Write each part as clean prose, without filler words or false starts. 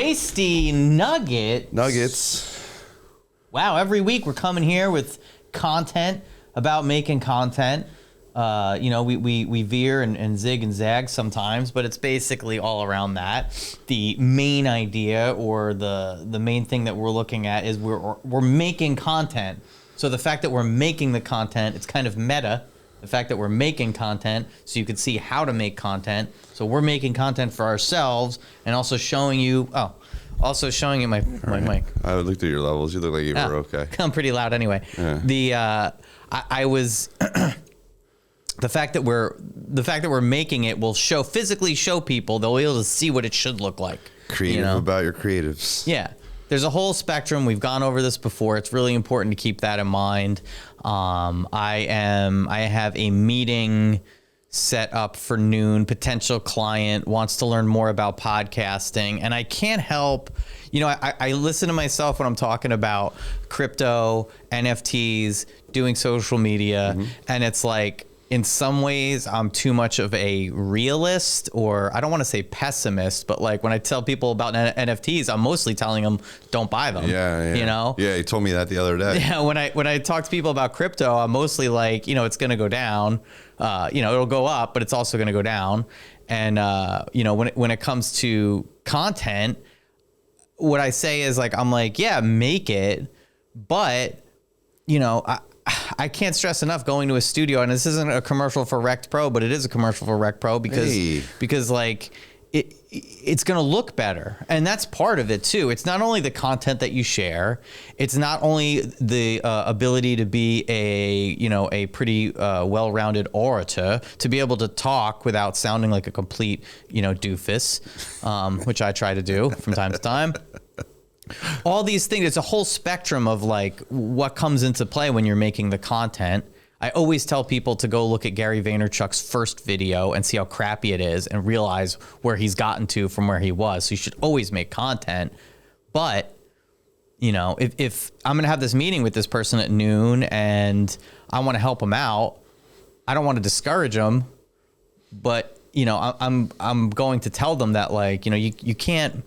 Tasty nuggets. Wow, every week we're coming here with content about making content. We veer and zig and zag sometimes, but it's basically all around that. The main idea or the main thing that we're looking at is we're making content. So the fact that we're making the content, it's kind of meta. The fact that we're making content so you can see how to make content. So we're making content for ourselves and also showing you, my mic. I looked at your levels. You look like you were okay. I'm pretty loud anyway. Yeah. The fact that we're making it will physically show people. They'll be able to see what it should look like. Creative about your creatives. Yeah. There's a whole spectrum. We've gone over this before. It's really important to keep that in mind. I have a meeting set up for noon. Potential client wants to learn more about podcasting, and I can't help. I listen to myself when I'm talking about crypto, NFTs, doing social media, and it's like, in some ways, I'm too much of a realist, or I don't want to say pessimist, but like when I tell people about NFTs, I'm mostly telling them don't buy them. Yeah. Yeah, you told me that the other day. Yeah, when I talk to people about crypto, I'm mostly like, it's going to go down. It'll go up, but it's also going to go down. And when it comes to content, what I say is like, I'm like, yeah, make it, but I can't stress enough going to a studio, and this isn't a commercial for Wreck'd Pro, but it is a commercial for Wreck'd Pro because like it's going to look better. And that's part of it too. It's not only the content that you share. It's not only the ability to be a pretty well-rounded orator, to be able to talk without sounding like a complete, doofus, which I try to do from time to time. All these things, it's a whole spectrum of like what comes into play when you're making the content. I always tell people to go look at Gary Vaynerchuk's first video and see how crappy it is and realize where he's gotten to from where he was. So you should always make content. But, if I'm going to have this meeting with this person at noon and I want to help him out, I don't want to discourage him, but, I'm going to tell them that like, you can't.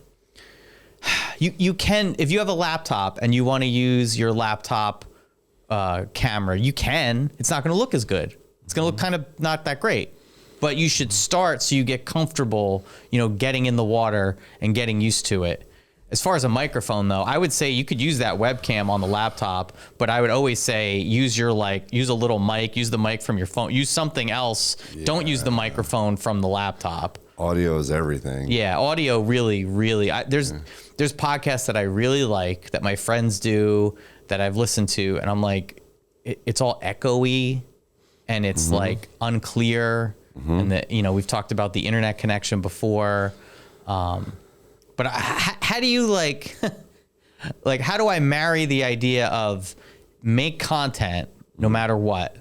You can, if you have a laptop and you want to use your laptop camera, you can. It's not going to look as good. It's going to look kind of not that great. But you should start so you get comfortable, getting in the water and getting used to it. As far as a microphone, though, I would say you could use that webcam on the laptop, but I would always say use a little mic, use the mic from your phone, use something else. Yeah. Don't use the microphone from the laptop. Audio is everything. Yeah, audio really, there's podcasts that I really like that my friends do that I've listened to, and I'm like, it's all echoey and it's like unclear. And that, we've talked about the internet connection before. But how do you like how do I marry the idea of make content no matter what,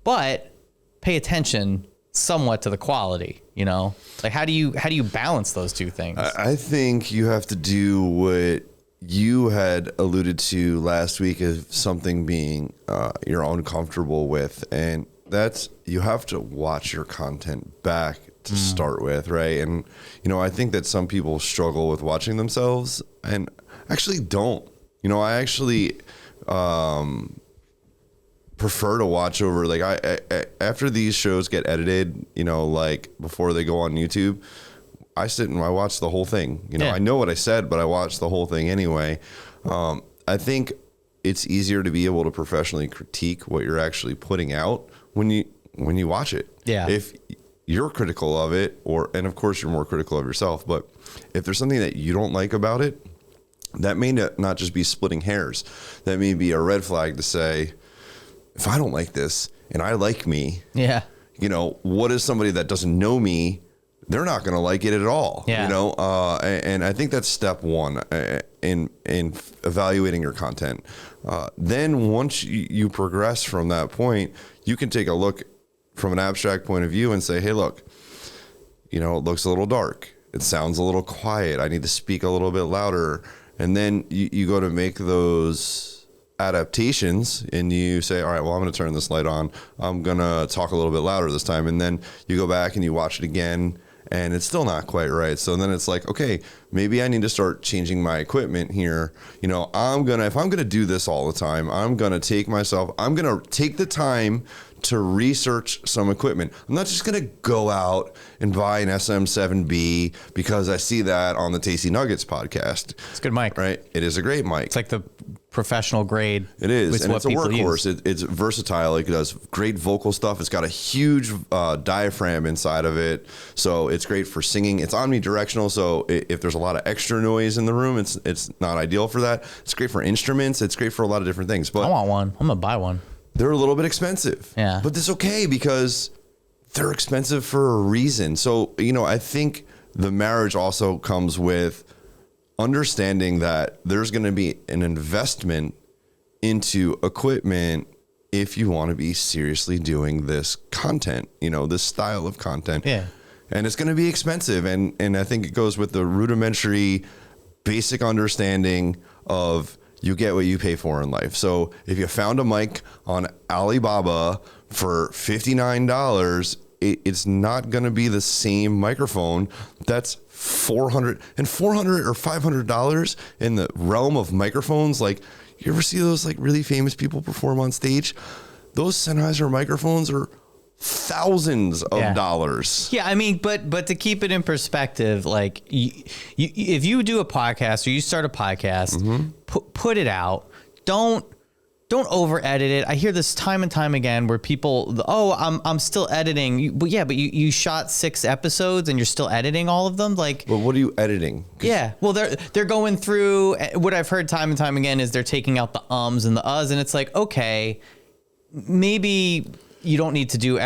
but pay attention somewhat to the quality, like how do you balance those two things? I think you have to do what you had alluded to last week of something being you're uncomfortable with, and that's you have to watch your content back to start with, right? And I think that some people struggle with watching themselves and actually don't. I actually prefer to watch over, like I after these shows get edited, like before they go on YouTube, I sit and I watch the whole thing. I know what I said, but I watch the whole thing anyway. I think it's easier to be able to professionally critique what you're actually putting out when you watch it. Yeah. If you're critical of it, and of course you're more critical of yourself, but if there's something that you don't like about it, that may not just be splitting hairs. That may be a red flag to say, if I don't like this and I like me, what is somebody that doesn't know me? They're not going to like it at all, and I think that's step one in evaluating your content. Then once you progress from that point, you can take a look from an abstract point of view and say, hey, look, it looks a little dark. It sounds a little quiet. I need to speak a little bit louder. And then you go to make those adaptations and you say, all right, well, I'm going to turn this light on. I'm going to talk a little bit louder this time. And then you go back and you watch it again and it's still not quite right. So then it's like, okay, maybe I need to start changing my equipment here. You know, if I'm gonna do this all the time, I'm gonna take the time to research some equipment. I'm not just gonna go out and buy an SM7B because I see that on the Tasty Nuggets podcast. It's a good mic, right? It is a great mic. It's like the professional grade. It is, and it's a workhorse. It's versatile. It does great vocal stuff. It's got a huge diaphragm inside of it, so it's great for singing. It's omnidirectional, so if there's a lot of extra noise in the room, it's not ideal for that. It's great for instruments. It's great for a lot of different things. But I want one. I'm gonna buy one. They're a little bit expensive. Yeah. But it's okay because they're expensive for a reason. So, you know, I think the marriage also comes with understanding that there's going to be an investment into equipment if you want to be seriously doing this content, you know, this style of content. Yeah. And it's going to be expensive. And I think it goes with the rudimentary basic understanding of you get what you pay for in life. So if you found a mic on Alibaba for $59, it's not going to be the same microphone that's $400 or $500 in the realm of microphones. Like, you ever see those like really famous people perform on stage? Those Sennheiser microphones are thousands of dollars. Yeah, I mean, but to keep it in perspective, like if you do a podcast or you start a podcast, put it out. Don't over edit it. I hear this time and time again where people, I'm still editing. But you shot 6 episodes and you're still editing all of them. Like, well, what are you editing? Yeah, well, they're going through. What I've heard time and time again is they're taking out the ums and the uhs, and it's like, okay, maybe you don't need to do,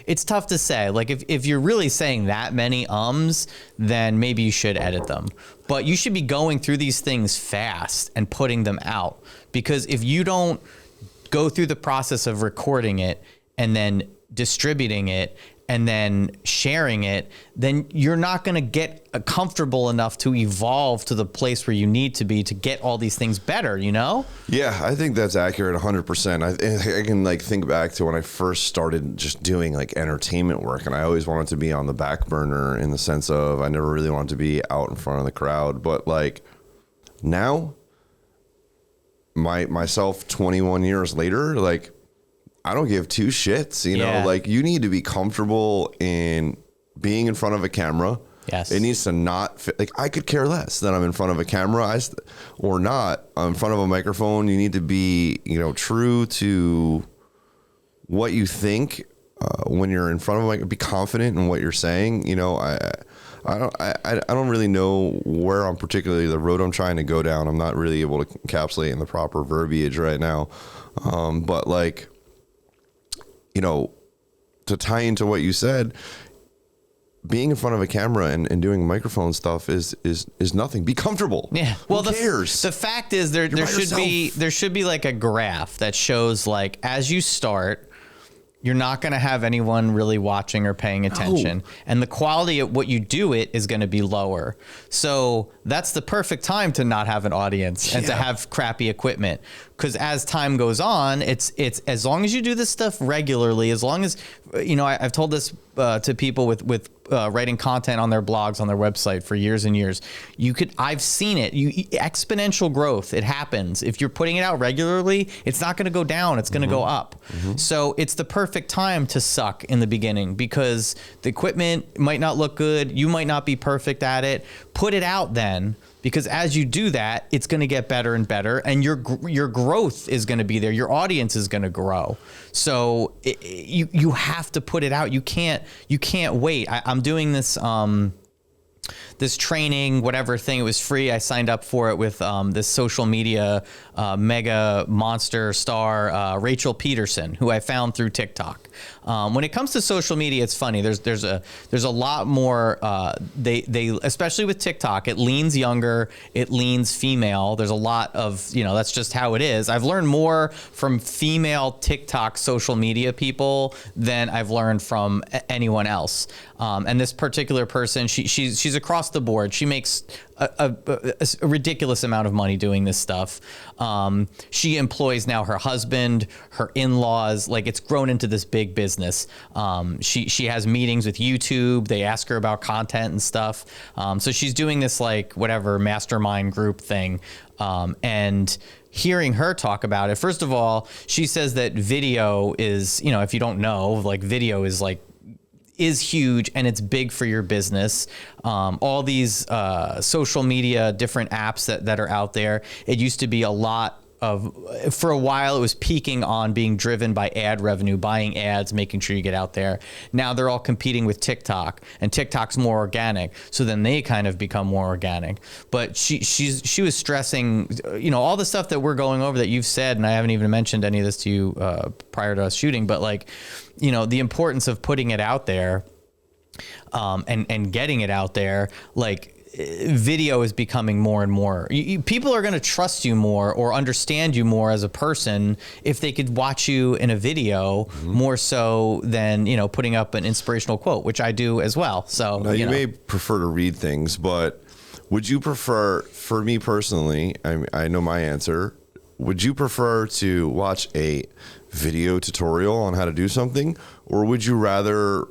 it's tough to say. Like if you're really saying that many ums, then maybe you should edit them. But you should be going through these things fast and putting them out. Because if you don't go through the process of recording it and then distributing it and then sharing it, then you're not going to get comfortable enough to evolve to the place where you need to be to get all these things better, you know? Yeah, I think that's accurate 100%. I can like think back to when I first started just doing like entertainment work, and I always wanted to be on the back burner in the sense of I never really wanted to be out in front of the crowd. But like now, myself 21 years later, like, I don't give 2 shits, you know, like you need to be comfortable in being in front of a camera. Yes. It needs to not fit. Like, I could care less that I'm in front of a camera or not. I'm in front of a microphone. You need to be, you know, true to what you think when you're in front of a mic. Be confident in what you're saying. You know, I don't really know where I'm particularly the road I'm trying to go down. I'm not really able to encapsulate in the proper verbiage right now. But like, you know, to tie into what you said, being in front of a camera and doing microphone stuff is nothing. Be comfortable. Yeah. Well, who cares? The fact is there should be like a graph that shows like as you start, you're not going to have anyone really watching or paying attention. No. And the quality of what you do is going to be lower. So that's the perfect time to not have an audience and to have crappy equipment. Because as time goes on, it's as long as you do this stuff regularly, as long as, you know, I've told this to people with writing content on their blogs, on their website for years and years. I've seen it. Exponential growth. It happens. If you're putting it out regularly, it's not going to go down. It's going to go up. So it's the perfect time to suck in the beginning because the equipment might not look good. You might not be perfect at it. Put it out then. Because as you do that, it's going to get better and better, and your growth is going to be there. Your audience is going to grow. So you have to put it out. You can't wait. I'm doing this this training, whatever thing. It was free. I signed up for it with this social media mega monster star, Rachel Peterson, who I found through TikTok. When it comes to social media, it's funny. There's a lot more. They especially with TikTok, it leans younger, it leans female. There's a lot of, you know, that's just how it is. I've learned more from female TikTok social media people than I've learned from anyone else. And this particular person, she's across the board. She makes a ridiculous amount of money doing this stuff. She employs now her husband, her in-laws. Like, it's grown into this big big business. She has meetings with YouTube. They ask her about content and stuff. So she's doing this like whatever mastermind group thing. And hearing her talk about it, first of all, she says that video is, you know, if you don't know, like video is huge and it's big for your business. All these social media, different apps that are out there. It used to be a lot of, for a while, it was peaking on being driven by ad revenue, buying ads, making sure you get out there. Now they're all competing with TikTok, and TikTok's more organic. So then they kind of become more organic. But she was stressing, you know, all the stuff that we're going over that you've said, and I haven't even mentioned any of this to you prior to us shooting, but like, you know, the importance of putting it out there and getting it out there, like, video is becoming more and more. People are going to trust you more or understand you more as a person if they could watch you in a video more so than, you know, putting up an inspirational quote, which I do as well. So now, you may prefer to read things, but would you prefer, for me personally, I know my answer, would you prefer to watch a video tutorial on how to do something, or would you rather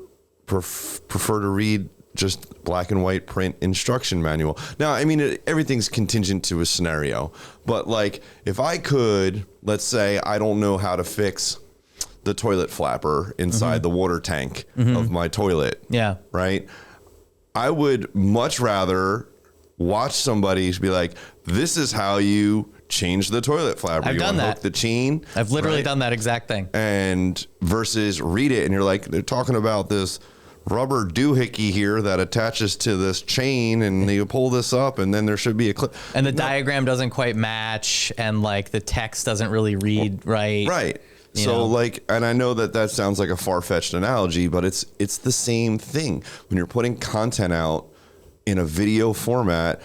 prefer to read just black and white print instruction manual? Now, I mean, everything's contingent to a scenario, but like if I could, let's say I don't know how to fix the toilet flapper inside the water tank of my toilet. Yeah. Right. I would much rather watch somebody be like, this is how you change the toilet flapper. I've done that. The chain. I've literally done that exact thing. And versus read it and you're like, they're talking about this rubber doohickey here that attaches to this chain, and you pull this up and then there should be a clip. And the diagram doesn't quite match, and like the text doesn't really read right. Right. So like, and I know that sounds like a far-fetched analogy, but it's the same thing. When you're putting content out in a video format,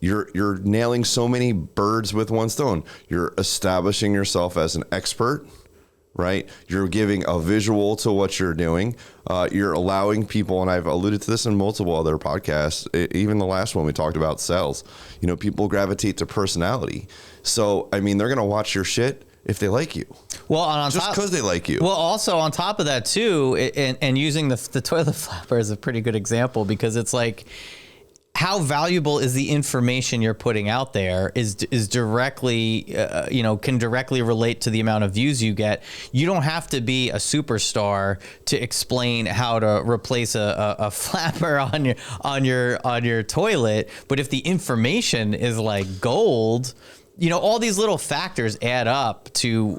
you're nailing so many birds with one stone. You're establishing yourself as an expert, right? You're giving a visual to what you're doing. You're allowing people, and I've alluded to this in multiple other podcasts, even the last one we talked about sales, you know, people gravitate to personality. So, I mean, they're going to watch your shit if they like you. Well, on just because they like you. Well, also on top of that too, and using the toilet flapper is a pretty good example, because it's like, how valuable is the information you're putting out there is directly, you know, can directly relate to the amount of views you get. You don't have to be a superstar to explain how to replace a flapper on your toilet. But if the information is like gold, you know, all these little factors add up to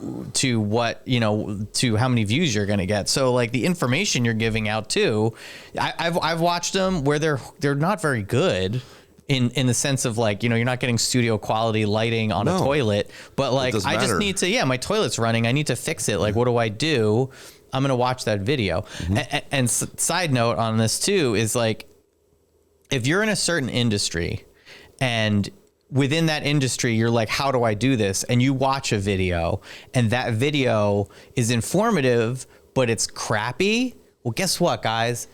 what, you know, to how many views you're going to get. So like the information you're giving out too, I've watched them where they're not very good in the sense of like, you know, you're not getting studio quality lighting on a toilet, but like, I just need to, my toilet's running. I need to fix it. Like, what do I do? I'm going to watch that video. And side note on this too, is like, if you're in a certain industry and within that industry, you're like, how do I do this? And you watch a video and that video is informative, but it's crappy. Well, guess what, guys?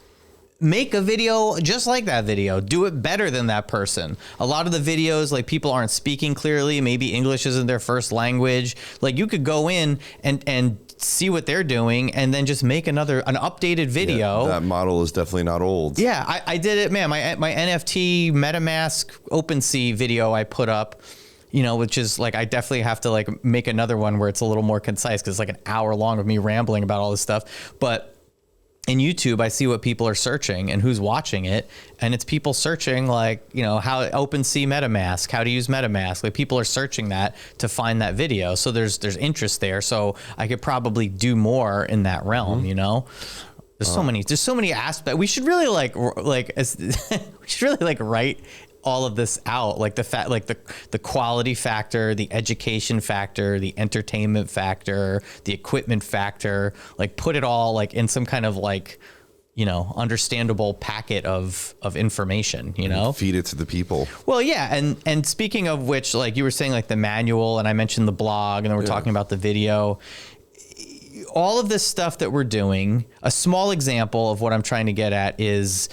Make a video just like that video. Do it better than that person. A lot of the videos, like, people aren't speaking clearly. Maybe English isn't their first language. Like, you could go in and see what they're doing and then just make an updated video. Yeah, that model is definitely not old. Yeah, I did it, man. My NFT MetaMask OpenSea video I put up, you know, which is like, I definitely have to like make another one where it's a little more concise, because it's like an hour long of me rambling about all this stuff. But in YouTube, I see what people are searching and who's watching it. And it's people searching like, you know, how OpenSea MetaMask, how to use MetaMask. Like, people are searching that to find that video. So there's interest there. So I could probably do more in that realm, you know? There's so many aspects. We should really write all of this out, like the quality factor, the education factor, the entertainment factor, the equipment factor, like put it all like in some kind of like, you know, understandable packet of information, you know, feed it to the people. Well, yeah. And speaking of which, like you were saying, like the manual, and I mentioned the blog, and then we're talking about the video, all of this stuff that we're doing. A small example of what I'm trying to get at is,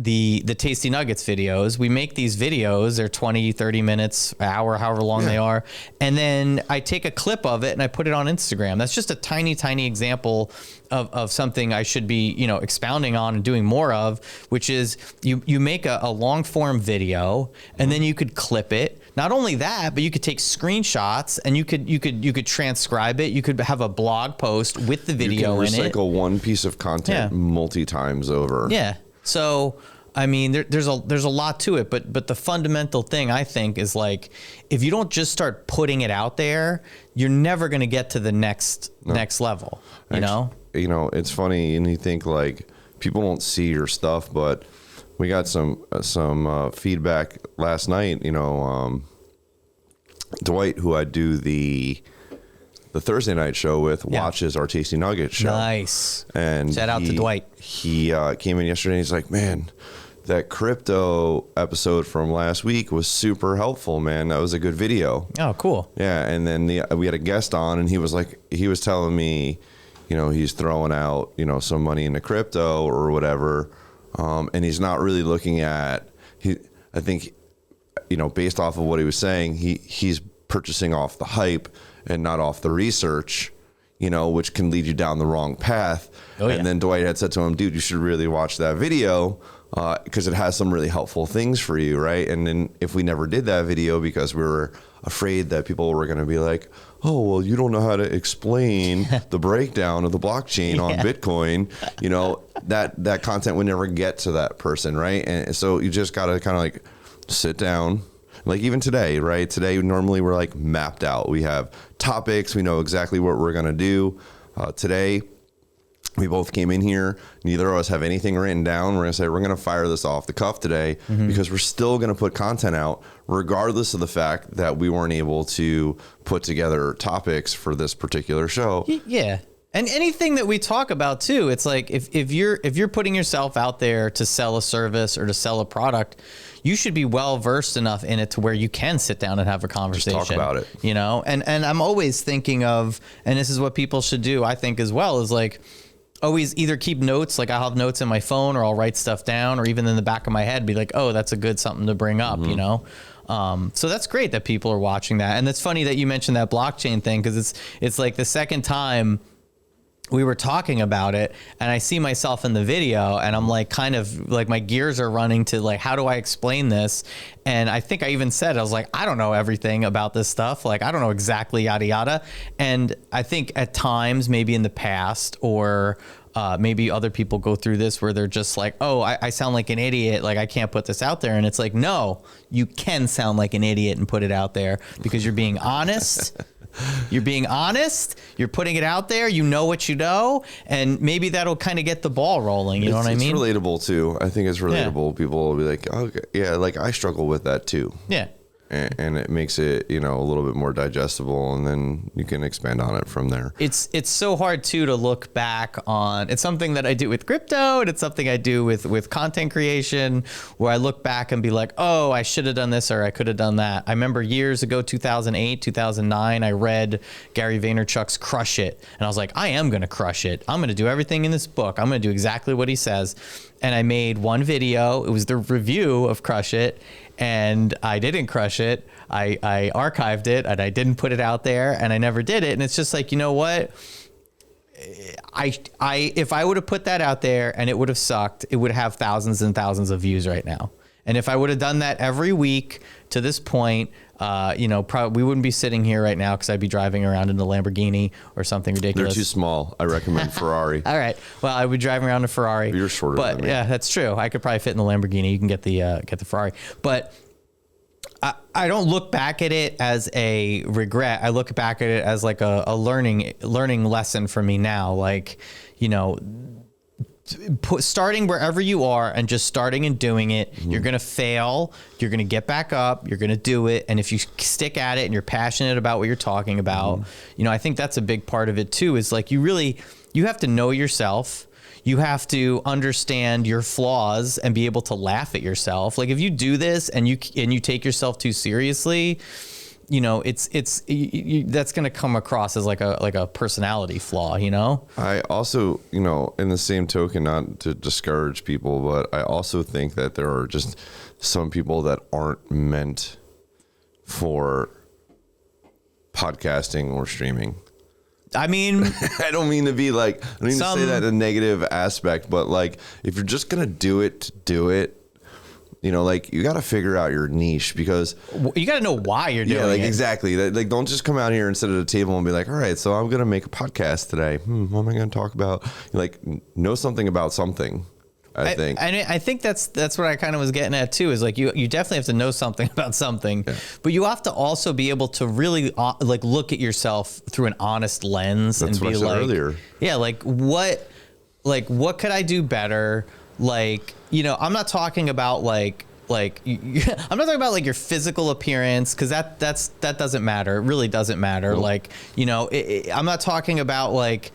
the Tasty Nuggets videos. We make these videos, they're 20, 30 minutes, hour, however long they are. And then I take a clip of it and I put it on Instagram. That's just a tiny, tiny example of something I should be, you know, expounding on and doing more of, which is you make a long form video and then you could clip it. Not only that, but you could take screenshots and you could transcribe it. You could have a blog post with the video in it. You can recycle one piece of content multi times over. Yeah. So, I mean, there's a lot to it, but the fundamental thing I think is like, if you don't just start putting it out there, you're never going to get to the next level, you know? You know, it's funny, and you think like people don't see your stuff, but we got some feedback last night. You know, Dwight, who I do the Thursday night show with, watches our Tasty Nuggets show. Nice. And shout out to Dwight. He came in yesterday and he's like, man, that crypto episode from last week was super helpful, man. That was a good video. Oh, cool. Yeah. And then we had a guest on and he was telling me, you know, he's throwing out, you know, some money into crypto or whatever. And he's not really looking at, I think, you know, based off of what he was saying, he's purchasing off the hype and not off the research, you know, which can lead you down the wrong path. And then Dwight had said to him, dude, you should really watch that video because it has some really helpful things for you, right? And then if we never did that video because we were afraid that people were going to be like, oh, well, you don't know how to explain the breakdown of the blockchain on Bitcoin, you know, that content would never get to that person, right? And so you just got to kind of like sit down. Like even today, right? Today, normally we're like mapped out. We have topics. We know exactly what we're going to do. Today, we both came in here. Neither of us have anything written down. We're going to say, we're going to fire this off the cuff today because we're still going to put content out regardless of the fact that we weren't able to put together topics for this particular show. Yeah. And anything that we talk about too, it's like if you're putting yourself out there to sell a service or to sell a product, you should be well versed enough in it to where you can sit down and have a conversation. Just talk about it. You know, and I'm always thinking of, and this is what people should do, I think as well, is like always either keep notes, like I'll have notes in my phone or I'll write stuff down, or even in the back of my head be like, oh, that's a good something to bring up, you know? So that's great that people are watching that. And it's funny that you mentioned that blockchain thing, because it's like the second time we were talking about it and I see myself in the video and I'm like, kind of like my gears are running to like, how do I explain this? And I think I even said, I was like, I don't know everything about this stuff. Like, I don't know exactly yada, yada. And I think at times, maybe in the past, or maybe other people go through this where they're just like, oh, I sound like an idiot. Like I can't put this out there. And it's like, no, you can sound like an idiot and put it out there because you're being honest. You're being honest. You're putting it out there. You know what you know, and maybe that'll kind of get the ball rolling. You know what I mean? It's relatable too. I think it's relatable. People will be like, "Okay, yeah, like I struggle with that too." Yeah. And it makes it, you know, a little bit more digestible, and then you can expand on it from there. It's so hard too to look back on. It's something that I do with crypto, and it's something I do with content creation, where I look back and be like, oh, I should have done this or I could have done that. I remember years ago, 2008, 2009, I read Gary Vaynerchuk's Crush It, and I was like, I am going to crush it. I'm going to do everything in this book. I'm going to do exactly what he says. And I made one video. It was the review of Crush It. And I didn't crush it. I archived it and I didn't put it out there and I never did it. And it's just like, you know what? If I would have put that out there and it would have sucked, it would have thousands and thousands of views right now. And if I would have done that every week to this point, you know, probably we wouldn't be sitting here right now because I'd be driving around in a Lamborghini or something ridiculous. They're too small. I recommend Ferrari. All right. Well, I would be driving around a Ferrari. You're shorter than me. Yeah, that's true. I could probably fit in the Lamborghini. You can get the Ferrari. But I don't look back at it as a regret. I look back at it as like a learning lesson for me now. Like, you know, starting wherever you are and just starting and doing it, you're going to fail. You're going to get back up. You're going to do it. And if you stick at it and you're passionate about what you're talking about, you know, I think that's a big part of it too, is like you have to know yourself. You have to understand your flaws and be able to laugh at yourself. Like if you do this and you take yourself too seriously, that's going to come across as like a personality flaw, you know? I also, in the same token, not to discourage people, but I also think that there are just some people that aren't meant for podcasting or streaming. I mean, I don't mean to be like, I don't mean to say that in a negative aspect, but like, if you're just going to do it, like you got to figure out your niche, because you got to know why you're doing it. Exactly. Like, don't just come out here and sit at a table and be like, all right, so I'm going to make a podcast today. What am I going to talk about? Like, know something about something. I think. And I think that's what I kind of was getting at too, is like you definitely have to know something about something, but you have to also be able to really like look at yourself through an honest lens. That's and what be I said like, earlier. Yeah, like what could I do better? Like, I'm not talking about I'm not talking about like your physical appearance, because that doesn't matter. It really doesn't matter. Nope. Like, I'm not talking about like,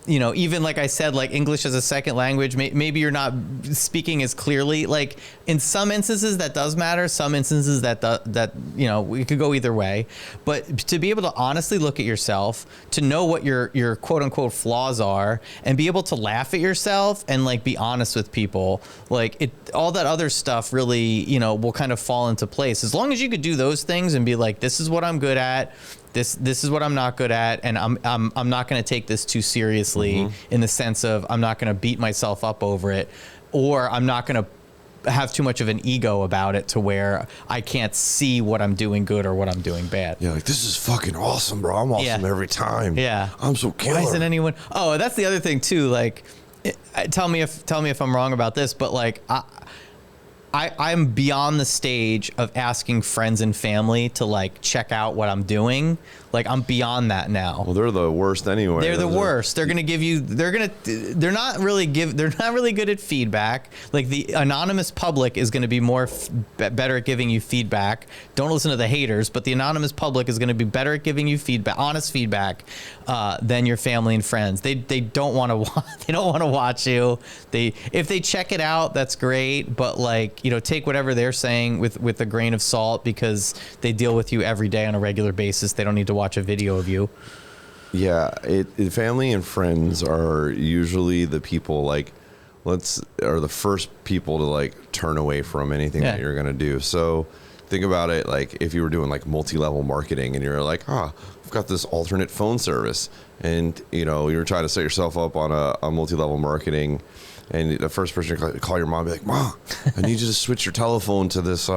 even like I said, like English as a second language, maybe you're not speaking as clearly. Like in some instances that does matter. Some instances that it could go either way. But to be able to honestly look at yourself, to know what your quote unquote flaws are, and be able to laugh at yourself and like be honest with people, like all that other stuff really, will kind of fall into place. As long as you could do those things and be like, this is what I'm good at. This is what I'm not good at, and I'm not going to take this too seriously, in the sense of I'm not going to beat myself up over it, or I'm not going to have too much of an ego about it to where I can't see what I'm doing good or what I'm doing bad. Yeah, like, this is fucking awesome, bro. I'm awesome every time. Yeah, I'm so killer. Why isn't anyone? Oh, that's the other thing too. Like, tell me if I'm wrong about this, but like I'm beyond the stage of asking friends and family to like check out what I'm doing. Like, I'm beyond that now. Well, they're the worst anyway. They're the worst. They're going to give you, they're not really good at feedback. Like, the anonymous public is going to be better at giving you feedback. Don't listen to the haters, but the anonymous public is going to be better at giving you feedback, honest feedback, than your family and friends. They don't want to watch you. If they check it out, that's great. But like, take whatever they're saying with a grain of salt, because they deal with you every day on a regular basis. They don't need to watch a video of you. Yeah, family and friends are usually the people like are the first people to like turn away from anything that you're gonna do. So think about it, like if you were doing like multi-level marketing and you're like, I've got this alternate phone service, and you're trying to set yourself up on a multi-level marketing, and the first person to call your mom and be like, Mom, I need you to switch your telephone to this,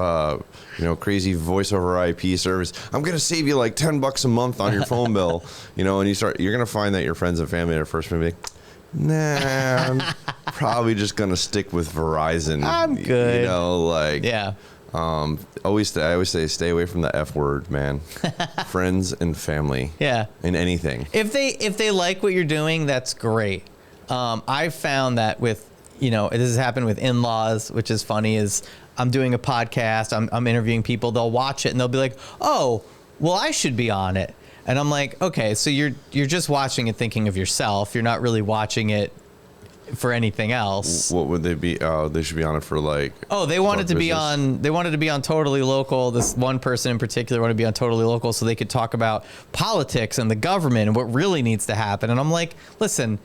crazy voice over IP service. I'm going to save you like $10 a month on your phone bill, and you're going to find that your friends and family are first going to be like, nah, I'm probably just going to stick with Verizon. I'm good. Yeah. I always say, stay away from the F word, man. Friends and family. Yeah. In anything. If they like what you're doing, that's great. I've found that with, this has happened with in-laws, which is funny, is I'm doing a podcast, I'm interviewing people, they'll watch it and they'll be like, oh, well, I should be on it. And I'm like, okay, so you're just watching it thinking of yourself. You're not really watching it for anything else. What would they be? They should be on it for like. Oh, they wanted to be on Totally Local. This one person in particular wanted to be on Totally Local so they could talk about politics and the government and what really needs to happen. And I'm like, listen,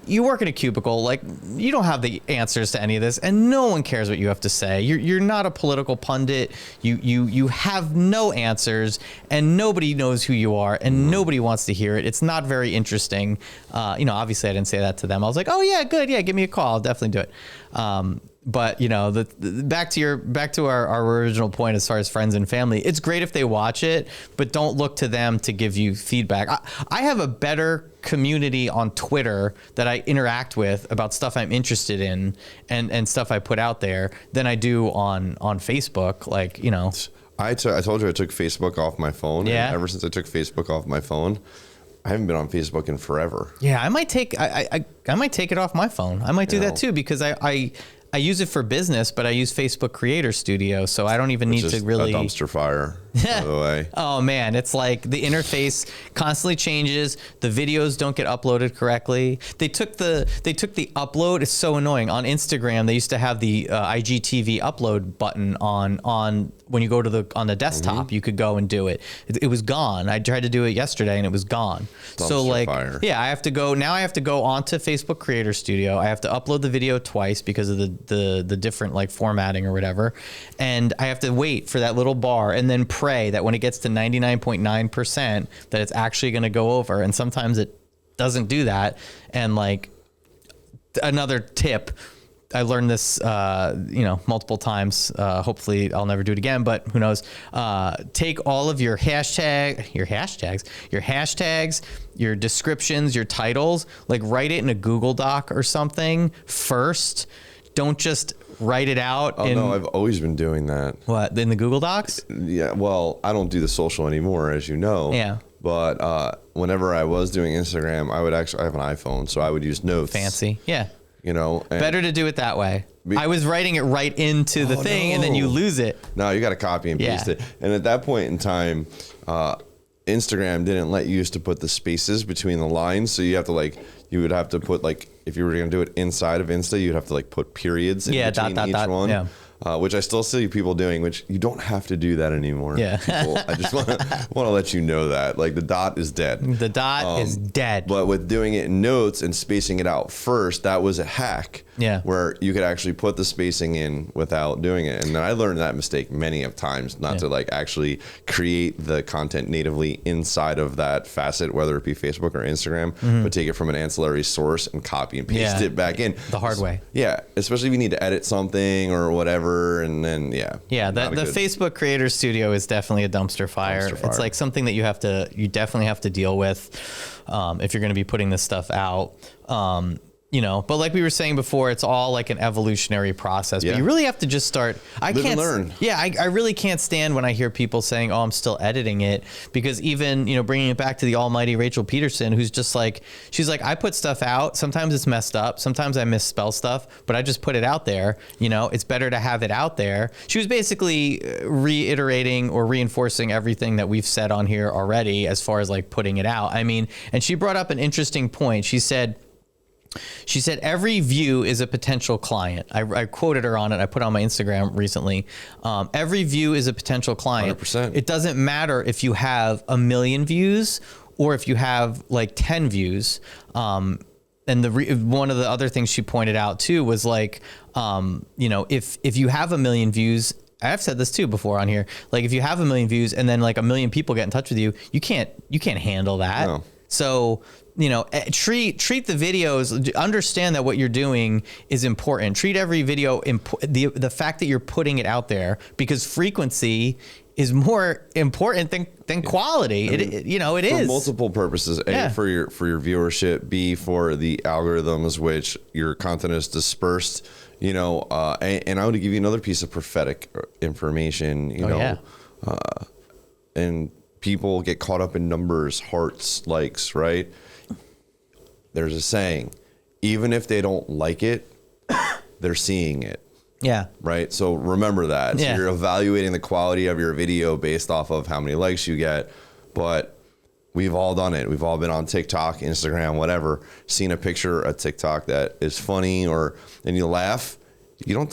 you work in a cubicle, like you don't have the answers to any of this, and no one cares what you have to say. You're not a political pundit. You have no answers, and nobody knows who you are, and nobody wants to hear it. It's not very interesting. Obviously I didn't say that to them. I was like, oh yeah, good, yeah, give me a call, I'll definitely do it. But back to our original point as far as friends and family, it's great if they watch it, but don't look to them to give you feedback. I have a better community on Twitter that I interact with about stuff I'm interested in and stuff I put out there than I do on Facebook. Like, I told you I took Facebook off my phone. Yeah. And ever since I took Facebook off my phone, I haven't been on Facebook in forever. Yeah, I might take it off my phone. I might do that too, because I use it for business, but I use Facebook Creator Studio, so I don't even need to really. A dumpster fire. by the way. Oh man, it's like the interface constantly changes. The videos don't get uploaded correctly. They took the upload. It's so annoying. On Instagram, they used to have the IGTV upload button on when you go to on the desktop. You could go and do it. It was gone. I tried to do it yesterday and it was gone. So like, yeah, I have to go onto Facebook Creator Studio. I have to upload the video twice because of the different like formatting or whatever, and I have to wait for that little bar and then pray that when it gets to 99.9% that it's actually going to go over. And sometimes it doesn't do that. And like another tip, I learned this, multiple times. Hopefully I'll never do it again, but who knows? Take all of your hashtags, your descriptions, your titles, like write it in a Google Doc or something first. Don't just write it out. No, I've always been doing that. What, in the Google Docs? Yeah, well, I don't do the social anymore, as you know. Yeah. But whenever I was doing Instagram, I have an iPhone, so I would use Notes. Fancy. Yeah. Better to do it that way. I was writing it right into the thing, and then you lose it. No, you got to copy and paste it. And at that point in time, Instagram didn't let you used to put the spaces between the lines, so you would have to put like, if you were going to do it inside of Insta, you'd have to like put periods in between each one. Yeah. Which I still see people doing, which you don't have to do that anymore. Yeah. People, I just want to let you know that. Like, the dot is dead. The dot is dead. But with doing it in Notes and spacing it out first, that was a hack. Yeah. Where you could actually put the spacing in without doing it. And I learned that mistake many of times, not to like actually create the content natively inside of that facet, whether it be Facebook or Instagram, but take it from an ancillary source and copy and paste it back in. The hard way. Yeah. Especially if you need to edit something or whatever. And then, the Facebook Creator Studio is definitely a dumpster fire. It's like something that you definitely have to deal with if you're going to be putting this stuff out. But like we were saying before, it's all like an evolutionary process. But you really have to just start. Live and learn. Yeah, I really can't stand when I hear people saying, "Oh, I'm still editing it," because even bringing it back to the almighty Rachel Peterson, who's just like, she's like, I put stuff out. Sometimes it's messed up. Sometimes I misspell stuff, but I just put it out there. It's better to have it out there. She was basically reiterating or reinforcing everything that we've said on here already, as far as like putting it out. I mean, and she brought up an interesting point. She said, every view is a potential client. I quoted her on it. I put it on my Instagram recently. Every view is a potential client. 100%. It doesn't matter if you have 1 million views or if you have like 10 views. And one of the other things she pointed out too was like, if you have 1 million views, I've said this too before on here, like if you have 1 million views and then like 1 million people get in touch with you, you can't handle that. No. So, treat the videos, understand that what you're doing is important. Treat every video, the fact that you're putting it out there, because frequency is more important than quality. I mean, it is. For multiple purposes. A, for your viewership. B, for the algorithms, which your content is dispersed. And I want to give you another piece of prophetic information, and people get caught up in numbers, hearts, likes, right? There's a saying, even if they don't like it, they're seeing it. Yeah. Right. So remember that. So you're evaluating the quality of your video based off of how many likes you get. But we've all done it. We've all been on TikTok, Instagram, whatever, seen a picture, a TikTok that is funny, and you laugh. You don't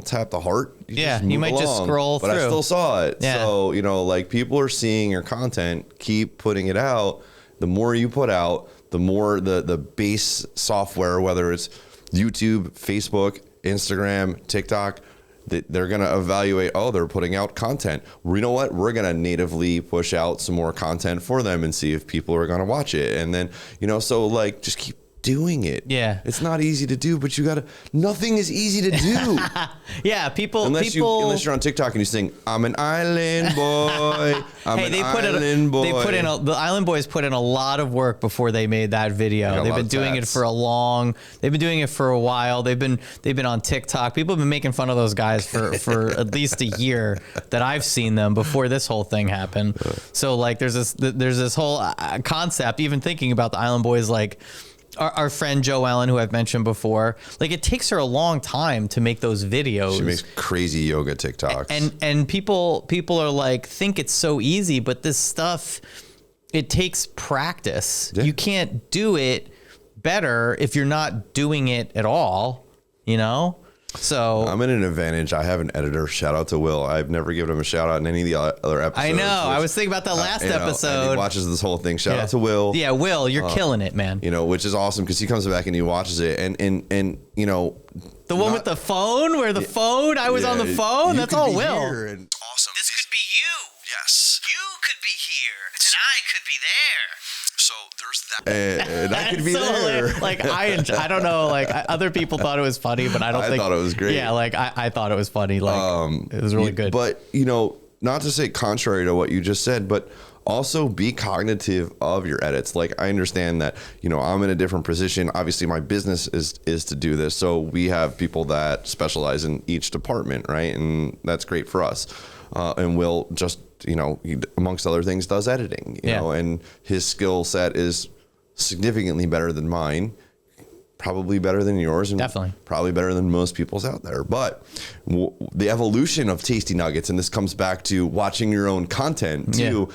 tap the heart. You might just scroll through. But I still saw it. Yeah. So, like people are seeing your content, keep putting it out. The more you put out, the more the base software, whether it's YouTube, Facebook, Instagram, TikTok, they're going to evaluate, they're putting out content. You know what? We're going to natively push out some more content for them and see if people are going to watch it. And then, so like just keep doing it. Yeah. It's not easy to do, but nothing is easy to do. Yeah, unless you're on TikTok and you sing, I'm an island boy. The Island Boys put in a lot of work before they made that video. They've been doing it for a while. They've been on TikTok. People have been making fun of those guys for at least a year that I've seen them before this whole thing happened. So like there's this whole concept, even thinking about the Island Boys, like our friend Joe Ellen, who I've mentioned before, like it takes her a long time to make those videos. She makes crazy yoga TikToks. And people are like, think it's so easy, but this stuff, it takes practice. Yeah. You can't do it better if you're not doing it at all, you know? So I'm in an advantage. I have an editor. Shout out to Will. I've never given him a shout out in any of the other episodes. I know. I was thinking about that last episode. And he watches this whole thing. Shout out to Will. Yeah, Will, you're killing it, man. You know, which is awesome because he comes back and he watches it. And you know, the one with the phone, where the phone, I was on the phone. That's all Will. Awesome. This could be you. Yes. You could be here, and I could be there. So there's that. And I could be there. Like I don't know. Like other people thought it was funny, but I thought it was great. Yeah, like I thought it was funny. Like it was really good. But you know, not to say contrary to what you just said, but also be cognitive of your edits. Like I understand that, you know, I'm in a different position. Obviously my business is to do this. So we have people that specialize in each department, right? And that's great for us. And Will just, you know, he, amongst other things, does editing, you know, and his skill set is significantly better than mine, probably better than yours, and definitely probably better than most people's out there. But the evolution of Tasty Nuggets, and this comes back to watching your own content too,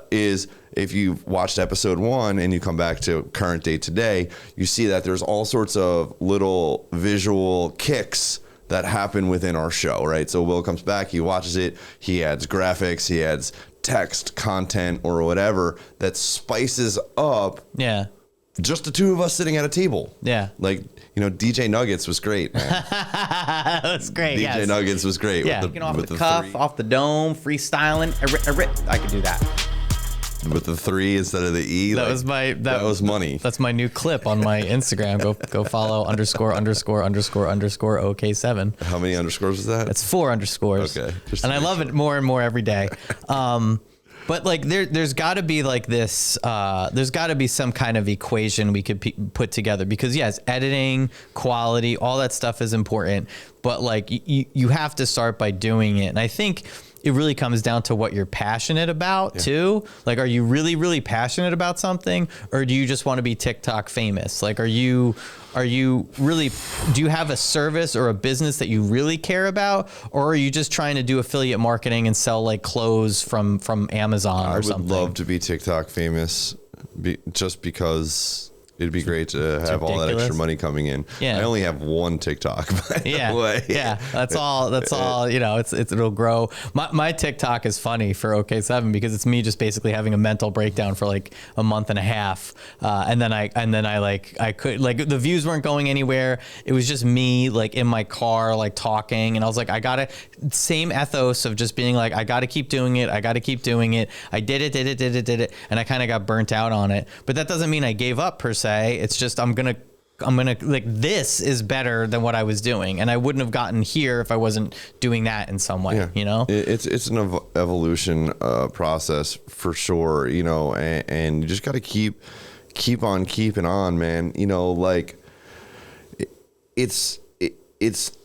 is if you've watched episode 1 and you come back to current day today, you see that there's all sorts of little visual kicks that happen within our show, right? So Will comes back, he watches it, he adds graphics, he adds text, content, or whatever that spices up just the two of us sitting at a table. Yeah. Like, you know, DJ Nuggets was great, man. That was great, DJ Nuggets was great. Yeah, with off the cuff, off the dome, freestyling. I could do that. With the 3 instead of the E. That was money. That's my new clip on my Instagram. Go follow _ OK7. How many underscores is that? It's 4 underscores. Okay. And I love it more and more every day. But like there's got to be like this. There's got to be some kind of equation we could put together, because yes, editing, quality, all that stuff is important. But like you have to start by doing it, and I think it really comes down to what you're passionate about too. Like, are you really, really passionate about something, or do you just want to be TikTok famous? Like, are you really, do you have a service or a business that you really care about, or are you just trying to do affiliate marketing and sell like clothes from Amazon or something? I would love to be TikTok famous, just because it'd be great to have all that extra money coming in. Yeah. I only have 1 TikTok, by the way. Yeah, that's all, you know, it'll grow. My TikTok is funny for OK7 because it's me just basically having a mental breakdown for like a month and a half. And then I could, like, the views weren't going anywhere. It was just me like in my car, like talking. And I was like, same ethos of just being like, I got to keep doing it. I did it. And I kind of got burnt out on it, but that doesn't mean I gave up per se. It's just I'm gonna like, this is better than what I was doing, and I wouldn't have gotten here if I wasn't doing that in some way. You know, it's an evolution process for sure. You know, and you just got to keep on keeping on, man. You know, like it's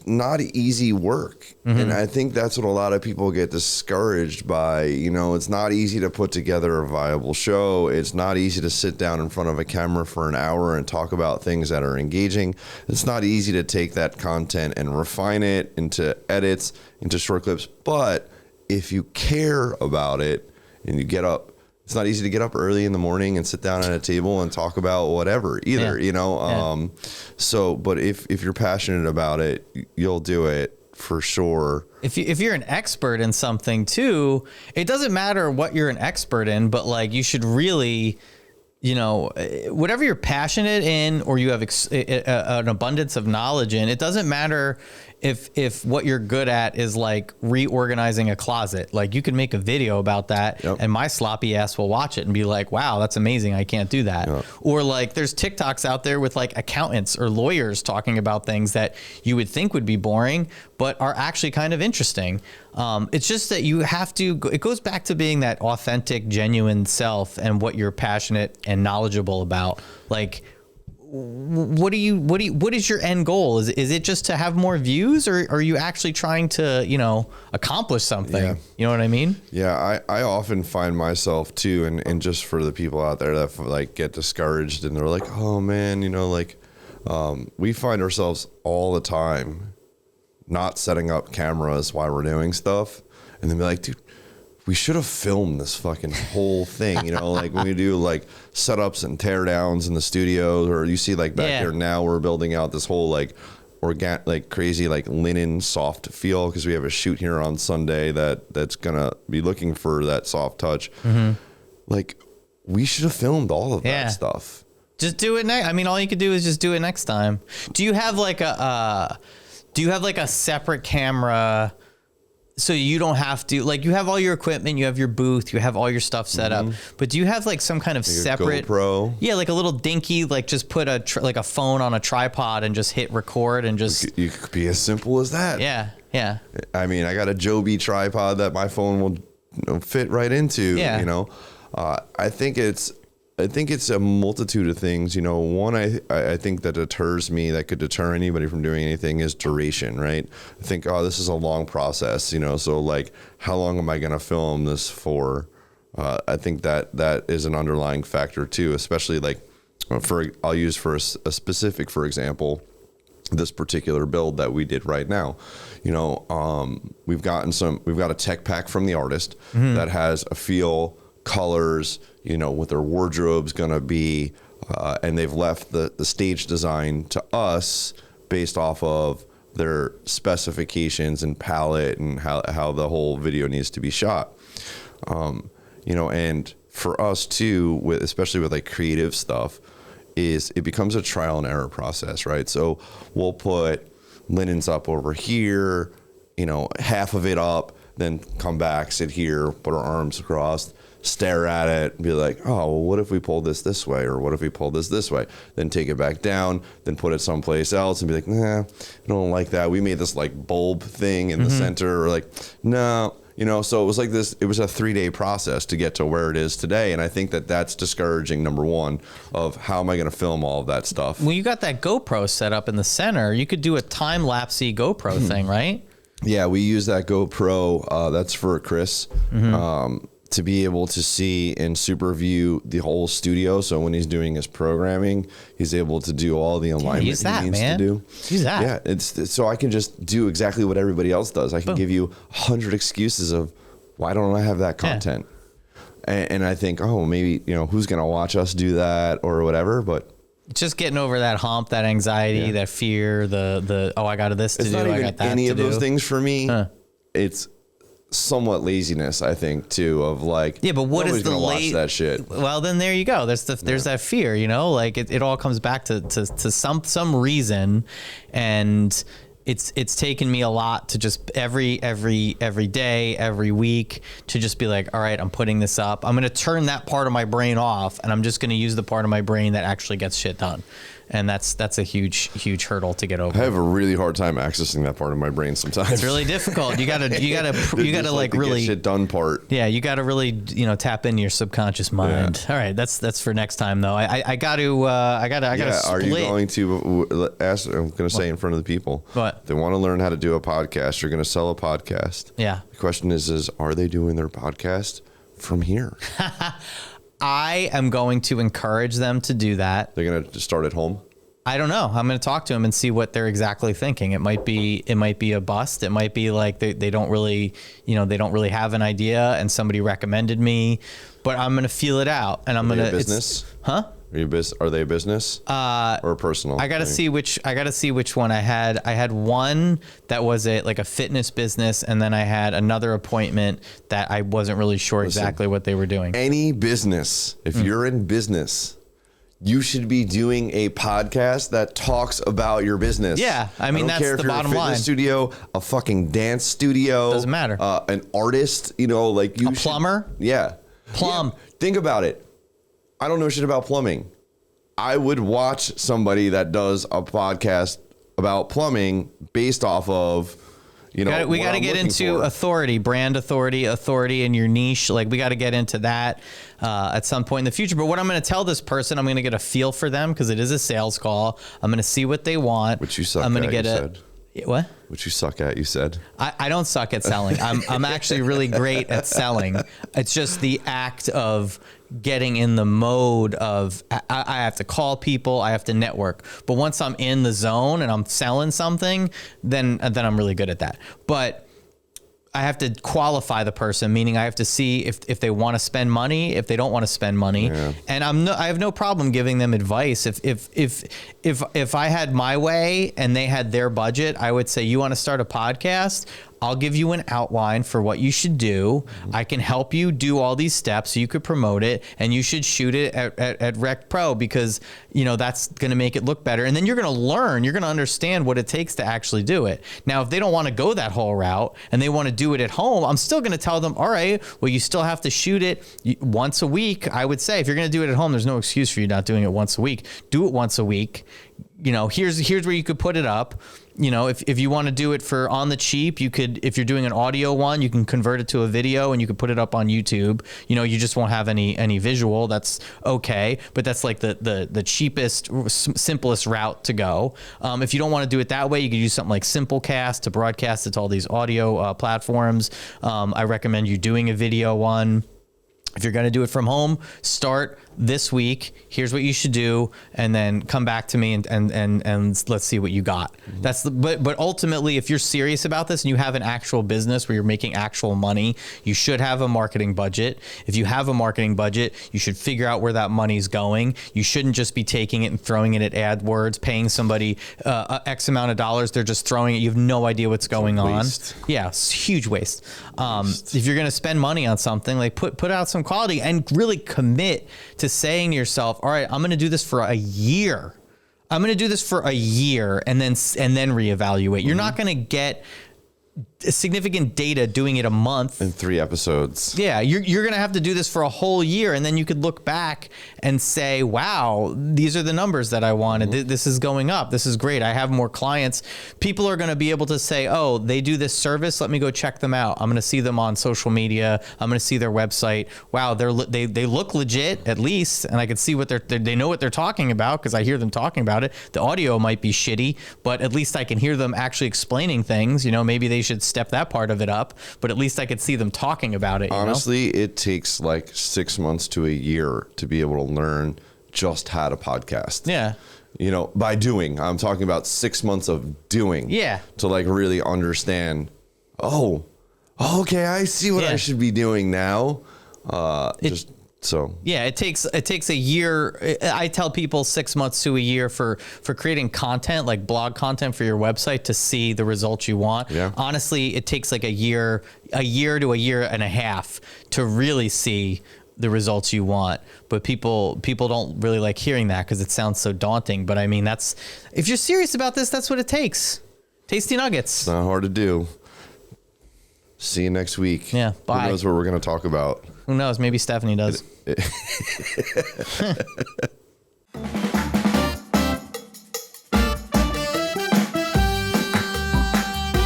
not easy work. And I think that's what a lot of people get discouraged by. You know, it's not easy to put together a viable show. It's not easy to sit down in front of a camera for an hour and talk about things that are engaging. It's not easy to take that content and refine it into edits, into short clips. But if you care about it and you get up, it's not easy to get up early in the morning and sit down at a table and talk about whatever either, you know? So, but if you're passionate about it, you'll do it for sure. If you're an expert in something too, it doesn't matter what you're an expert in, but like you should really, you know, whatever you're passionate in, or you have an abundance of knowledge in, it doesn't matter if what you're good at is like reorganizing a closet. Like, you could make a video about that, and my sloppy ass will watch it and be like, wow, that's amazing. I can't do that. Or like, there's TikToks out there with like accountants or lawyers talking about things that you would think would be boring, but are actually kind of interesting. It's just that you have to, it goes back to being that authentic, genuine self and what you're passionate and knowledgeable about. Like, what is your end goal? Is it just to have more views, or are you actually trying to, accomplish something? Yeah. You know what I mean? Yeah, I often find myself too, and just for the people out there that like get discouraged and they're like, oh man, we find ourselves all the time not setting up cameras while we're doing stuff, and then be like, dude, we should have filmed this fucking whole thing, like when we do like setups and teardowns in the studios, or you see like back here now we're building out this whole like crazy like linen soft feel because we have a shoot here on Sunday that's gonna be looking for that soft touch. Mm-hmm. Like we should have filmed all of that stuff. Just do it next. I mean, all you could do is just do it next time. Do you have like a separate camera? So you don't have to, like, you have all your equipment, you have your booth, you have all your stuff set up, but do you have like some kind of like separate GoPro? Yeah, like a little dinky, like just put a phone on a tripod and just hit record and just. You could be as simple as that. Yeah, yeah. I mean, I got a Joby tripod that my phone will fit right into. Yeah. I think it's a multitude of things. One, I think that that could deter anybody from doing anything is duration, right? I think, this is a long process, so like, how long am I going to film this for? I think that is an underlying factor too, especially like I'll use for a specific, for example, this particular build that we did right now. We've got a tech pack from the artist that has a feel, colors, what their wardrobe's gonna be, and they've left the stage design to us based off of their specifications and palette and how the whole video needs to be shot. And for us too, especially with like creative stuff, it becomes a trial and error process, right? So we'll put linens up over here, half of it up, then come back, sit here, put our arms across, stare at it and be like, oh, well, what if we pull this way? Or what if we pull this way? Then take it back down, then put it someplace else and be like, nah, I don't like that. We made this like bulb thing in the center, or like, no, so it was like this, it was a 3-day process to get to where it is today. And I think that's discouraging, number one, of how am I going to film all of that stuff? Well, you got that GoPro set up in the center. You could do a time-lapsey GoPro thing, right? Yeah, we use that GoPro. That's for Chris. To be able to see and super view the whole studio. So when he's doing his programming, he's able to do all the alignment he needs to do. Use that. Yeah, it's so I can just do exactly what everybody else does. I can give you 100 excuses of why don't I have that content? And I think, oh, maybe, who's going to watch us do that or whatever, but just getting over that hump, that anxiety, that fear, the I got this to do, I got that to do. It's not even any of those things for me. It's somewhat laziness, I think, too, of like, but what is the watch that shit? Well, then there you go. There's that fear, like it all comes back to some reason, and it's taken me a lot to just every day, every week to just be like, all right, I'm putting this up. I'm going to turn that part of my brain off, and I'm just going to use the part of my brain that actually gets shit done. And that's a huge hurdle to get over. I have a really hard time accessing that part of my brain sometimes. It's really difficult. You gotta like really get shit done part. Yeah, you gotta really tap into your subconscious mind. Yeah. All right, that's for next time though. I gotta split. Are you going to ask? I'm gonna say in front of the people. What? If they want to learn how to do a podcast, you're gonna sell a podcast. Yeah. The question is are they doing their podcast from here? I am going to encourage them to do that. They're going to start at home? I don't know. I'm going to talk to them and see what they're exactly thinking. It might be a bust. It might be like they don't really, they don't really have an idea and somebody recommended me, but I'm going to feel it out and I'm going to business. Huh? Are they a business or personal? I got to see which one I had. I had one that was like a fitness business, and then I had another appointment that I wasn't really sure exactly what they were doing. Any business, if you're in business, you should be doing a podcast that talks about your business. Yeah, I mean, that's the bottom line. A fitness studio, a fucking dance studio, doesn't matter. An artist, like you. A plumber. Yeah. Plumb. Yeah. Think about it. I don't know shit about plumbing. I would watch somebody that does a podcast about plumbing based off of, You know, we got to get into authority, brand authority in your niche. Like we got to get into that at some point in the future. But what I'm going to tell this person, I'm going to get a feel for them because it is a sales call. I'm going to see what they want. Which you suck I'm going at, to get you a said. What? Which you suck at, you said. I don't suck at selling. I'm actually really great at selling. It's just the act of getting in the mode of I have to call people, I have to network. But once I'm in the zone and I'm selling something, then I'm really good at that. But I have to qualify the person, meaning I have to see if they want to spend money, if they don't want to spend money. Yeah. And I have no problem giving them advice. If I had my way and they had their budget, I would say, you want to start a podcast? I'll give you an outline for what you should do. I can help you do all these steps so you could promote it, and you should shoot it at Wreck'd Pro because, you know, that's going to make it look better. And then you're going to learn, you're going to understand what it takes to actually do it. Now, if they don't want to go that whole route and they want to do it at home, I'm still going to tell them, all right, well, you still have to shoot it once a week. I would say if you're going to do it at home, there's no excuse for you not doing it once a week. Do it once a week. You know, here's where you could put it up. You know, if you want to do it for on the cheap, you could, if you're doing an audio one, you can convert it to a video and you could put it up on YouTube. You know, you just won't have any visual. That's okay. But that's like the cheapest, simplest route to go. If you don't want to do it that way, you could use something like Simplecast to broadcast it to all these audio platforms. I recommend you doing a video one. If you're going to do it from home, start this week. Here's what you should do, and then come back to me and let's see what you got. But ultimately, if you're serious about this and you have an actual business where you're making actual money, you should have a marketing budget. If you have a marketing budget, you should figure out where that money's going. You shouldn't just be taking it and throwing it at AdWords, paying somebody X amount of dollars. They're just throwing it. You have no idea what's going on. Yeah, it's huge waste. If you're going to spend money on something, like put out some quality and really commit to saying to yourself, all right, I'm going to do this for a year. I'm going to do this for a year and then reevaluate. You're not going to get significant data doing it a month in 3 episodes. Yeah, you're going to have to do this for a whole year, and then you could look back and say, wow, these are the numbers that I wanted. This is going up. This is great. I have more clients. People are going to be able to say, oh, they do this service. Let me go check them out. I'm going to see them on social media. I'm going to see their website. Wow, they look legit at least, and I can see what they know what they're talking about because I hear them talking about it. The audio might be shitty, but at least I can hear them actually explaining things. You know, maybe they should step that part of it up, but at least I could see them talking about it. Honestly, it takes like 6 months to a year to be able to learn just how to podcast. Yeah. You know, by doing, I'm talking about 6 months of doing. Yeah. To like really understand, oh, okay, I see what I should be doing now. Yeah, it takes a year. I tell people 6 months to a year for creating content, like blog content for your website, to see the results you want. Yeah. Honestly, it takes like a year to a year and a half to really see the results you want. But people don't really like hearing that because it sounds so daunting. But I mean, if you're serious about this, that's what it takes. Tasty nuggets. It's not hard to do. See you next week. Yeah, bye. Who knows what we're going to talk about? Who knows? Maybe Stephanie does.